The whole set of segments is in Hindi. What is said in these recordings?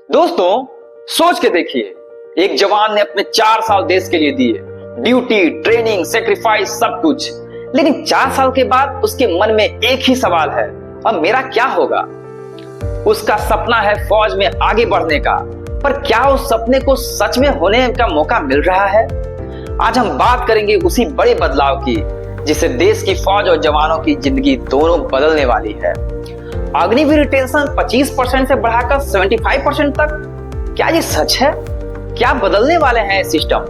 दोस्तों, सोच के देखिए, एक जवान ने अपने 4 साल देश के लिए दिए, ड्यूटी, ट्रेनिंग, सेक्रीफाइस, सब कुछ। लेकिन 4 साल के बाद उसके मन में एक ही सवाल है, अब मेरा क्या होगा। उसका सपना है फौज में आगे बढ़ने का, पर क्या उस सपने को सच में होने का मौका मिल रहा है। आज हम बात करेंगे उसी बड़े बदलाव की, जिससे देश की फौज और जवानों की जिंदगी दोनों बदलने वाली है। अग्निवीर रिटेंशन 25% से बढ़ाकर 75% तक, क्या ये सच है? क्या बदलने वाले हैं सिस्टम?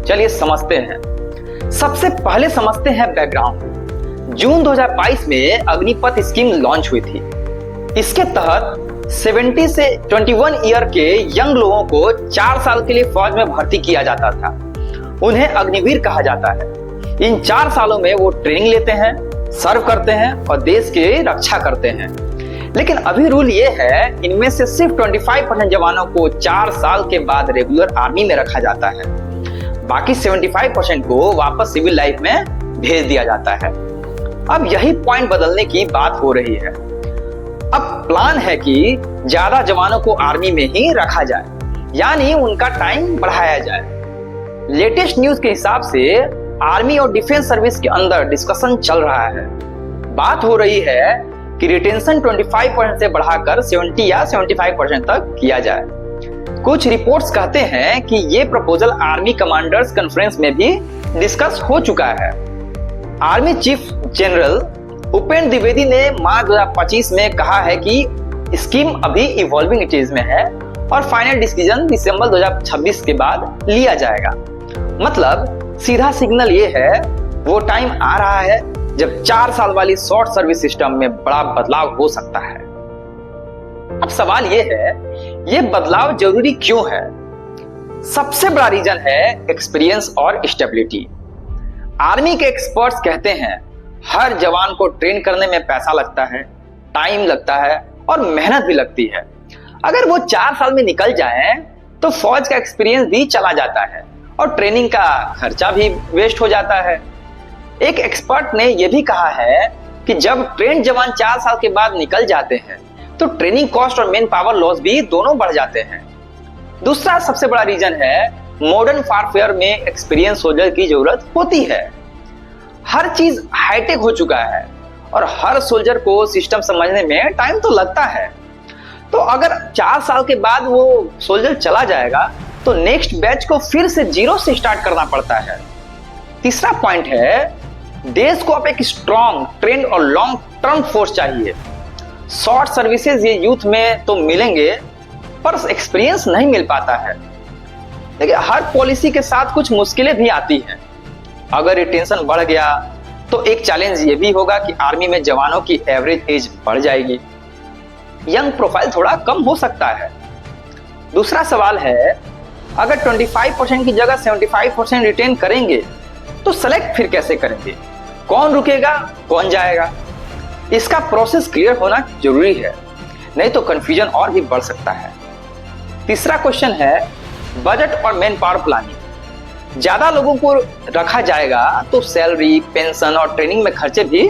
चलिए समझते हैं। सबसे पहले समझते हैं बैकग्राउंड। जून 2022 में अग्निपथ स्कीम लॉन्च हुई थी। इसके तहत 70 से 21 ईयर के यंग लोगों को 4 साल के लिए फौज में भर्ती किया जाता था। उन्हें अग्निवीर कहा जाता है। इन 4 सालों में वो ट्रेनिंग लेते हैं, सर्व करते हैं और देश की रक्षा करते हैं। लेकिन अभी रूल ये है, इनमें से सिर्फ 25% जवानों को 4 साल के बाद रेगुलर आर्मी में रखा जाता है। बाकी 75% को वापस सिविल लाइफ में भेज दिया जाता है। अब यही पॉइंट बदलने की बात हो रही है। अब प्लान है कि ज्यादा जवानों को आर्मी में ही रखा जाए, यानी उनका टाइम बढ़ाया जाए। लेटेस्ट न्यूज के हिसाब से आर्मी और डिफेंस सर्विस के अंदर डिस्कशन चल रहा है। बात हो रही है कि रिटेंशन 25% से बढ़ाकर 70 या 75% तक किया जाए। कुछ रिपोर्ट्स कहते हैं कि ये प्रपोजल आर्मी कमांडर्स कॉन्फ्रेंस में भी डिस्कस हो चुका है। Army chief general Upendra Dwivedi ने मार्च 2025 में कहा है कि स्कीम अभी इवॉल्विंग स्टेज में है और फाइनल डिसीजन दिसंबर 2026 के बाद लिया जाएगा। मतलब सीधा सिग्नल ये है, वो टाइम आ रहा है जब 4 साल वाली शॉर्ट सर्विस सिस्टम में बड़ा बदलाव हो सकता है। अब सवाल ये है, ये बदलाव जरूरी क्यों है? सबसे बड़ा रीजन है एक्सपीरियंस और स्टेबिलिटी। आर्मी के एक्सपर्ट्स कहते हैं हर जवान को ट्रेन करने में पैसा लगता है, टाइम लगता है और मेहनत भी लगती है। अगर वो 4 साल में निकल जाएं, तो फौज का एक्सपीरियंस भी चला जाता है और ट्रेनिंग का खर्चा भी वेस्ट हो जाता है। एक एक्सपर्ट ने यह भी कहा है कि जब ट्रेन जवान 4 साल के बाद निकल जाते हैं, तो ट्रेनिंग कॉस्ट और मैन पावर लॉस भी दोनों बढ़ जाते हैं। दूसरा सबसे बड़ा रीजन है, मॉडर्न वॉरफेयर में एक्सपीरियंस सोल्जर की जरूरत होती है। हर चीज हाईटेक हो चुका है और हर सोल्जर को सिस्टम समझने में टाइम तो लगता है। तो अगर 4 साल के बाद वो सोल्जर चला जाएगा, तो नेक्स्ट बैच को फिर से जीरो से स्टार्ट करना पड़ता है। तीसरा पॉइंट है, देश को अब एक स्ट्रॉन्ग, ट्रेंड और लॉन्ग टर्म फोर्स चाहिए। शॉर्ट सर्विसेज ये यूथ में तो मिलेंगे, पर एक्सपीरियंस नहीं मिल पाता है। देखिए, हर पॉलिसी के साथ कुछ मुश्किलें भी आती हैं। अगर रिटेंशन बढ़ गया, तो एक चैलेंज ये भी होगा कि आर्मी में जवानों की एवरेज एज बढ़ जाएगी, यंग प्रोफाइल थोड़ा कम हो सकता है। दूसरा सवाल है, अगर 25% की जगह 75% रिटेन करेंगे, तो सेलेक्ट फिर कैसे करेंगे? कौन रुकेगा, कौन जाएगा? इसका प्रोसेस क्लियर होना जरूरी है, नहीं तो कंफ्यूजन और भी बढ़ सकता है। तीसरा क्वेश्चन है, बजट और मैन पावर प्लानिंग। ज्यादा लोगों को रखा जाएगा तो सैलरी, पेंशन और ट्रेनिंग में खर्चे भी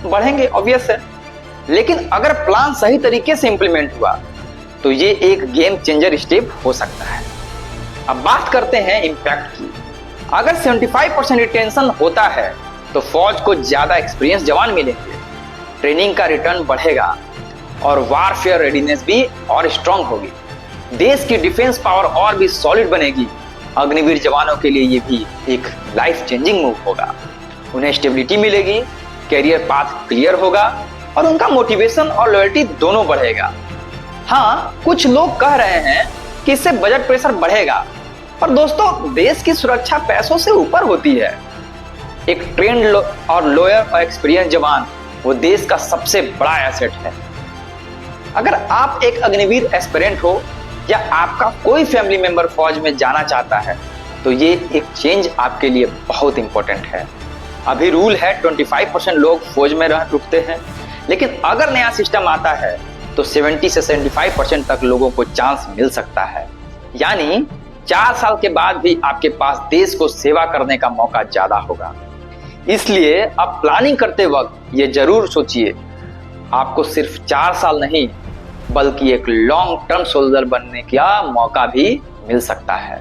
बढ़ेंगे, ऑब्वियस है। लेकिन अगर प्लान सही तरीके से इंप्लीमेंट हुआ, तो ये एक गेम चेंजर स्टेप हो सकता है। अब बात करते हैं इम्पैक्ट की। अगर 75% रिटेंशन होता है, तो फौज को ज्यादा एक्सपीरियंस जवान मिलेंगे, ट्रेनिंग का रिटर्न बढ़ेगा और वॉरफेयर रेडीनेस भी और स्ट्रांग होगी। देश की डिफेंस पावर और भी सॉलिड बनेगी। अग्निवीर जवानों के लिए ये भी एक लाइफ चेंजिंग मूव होगा। उन्हें स्टेबिलिटी मिलेगी, कैरियर पाथ क्लियर होगा और उनका मोटिवेशन और लॉयल्टी दोनों बढ़ेगा। हाँ, कुछ लोग कह रहे हैं कि इससे बजट प्रेशर बढ़ेगा, पर दोस्तों, देश की सुरक्षा पैसों से ऊपर होती है। एक ट्रेंड और लॉयर और एक्सपीरियंस जवान वो देश का सबसे बड़ा एसेट है। अगर आप एक अग्निवीर एस्पिरेंट हो या आपका कोई फैमिली मेंबर फौज में जाना चाहता है, तो ये एक चेंज आपके लिए बहुत इंपॉर्टेंट है। अभी रूल है 25% लोग फौज में रुकते हैं, लेकिन अगर नया सिस्टम आता है, तो 70 से 75% तक लोगों को चांस मिल सकता है। यानी 4 साल के बाद भी आपके पास देश को सेवा करने का मौका ज्यादा होगा। इसलिए अब प्लानिंग करते वक्त ये जरूर सोचिए, आपको सिर्फ 4 साल नहीं, बल्कि एक लॉन्ग टर्म सोल्जर बनने का मौका भी मिल सकता है।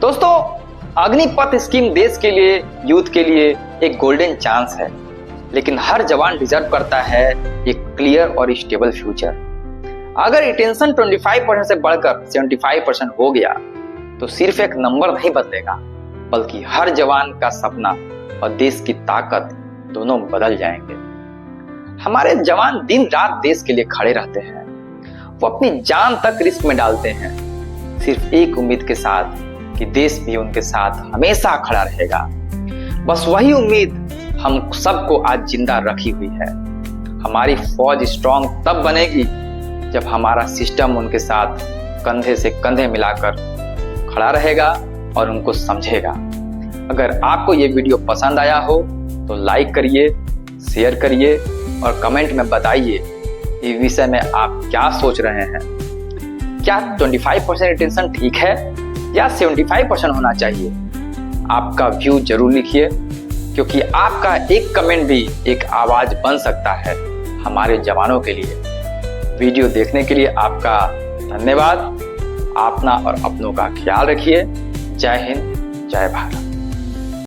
दोस्तों, अग्निपथ स्कीम देश के लिए, यूथ के लिए एक गोल्डन चांस है, लेकिन हर जवान डिजर्व करता है एक क्लियर और स्टेबल फ्यूचर। अगर रिटेंशन 25% से बढ़कर 75% हो गया तो सिर्फ एक नंबर नहीं बदलेगा, बल्कि हर जवान का सपना और देश की ताकत दोनों बदल जाएंगे। हमारे जवान दिन रात देश के लिए खड़े रहते हैं, वो अपनी जान तक रिस्क में डालते हैं, सिर्फ एक उम्मीद के साथ कि देश भी उनके साथ हमेशा खड़ा रहेगा। बस वही उम्मीद हम सबको आज जिंदा रखी हुई है। हमारी फौज स्ट्रांग तब बनेगी जब हमारा सिस्टम उनके साथ कंधे से कंधे मिलाकर खड़ा रहेगा और उनको समझेगा। अगर आपको ये वीडियो पसंद आया हो तो लाइक करिए, शेयर करिए और कमेंट में बताइए इस विषय में आप क्या सोच रहे हैं। क्या 25% रिटेंशन ठीक है या 75% होना चाहिए? आपका व्यू जरूर लिखिए, क्योंकि आपका एक कमेंट भी एक आवाज बन सकता है हमारे जवानों के लिए। वीडियो देखने के लिए आपका धन्यवाद। अपना और अपनों का ख्याल रखिए। जय हिंद, जय भारत।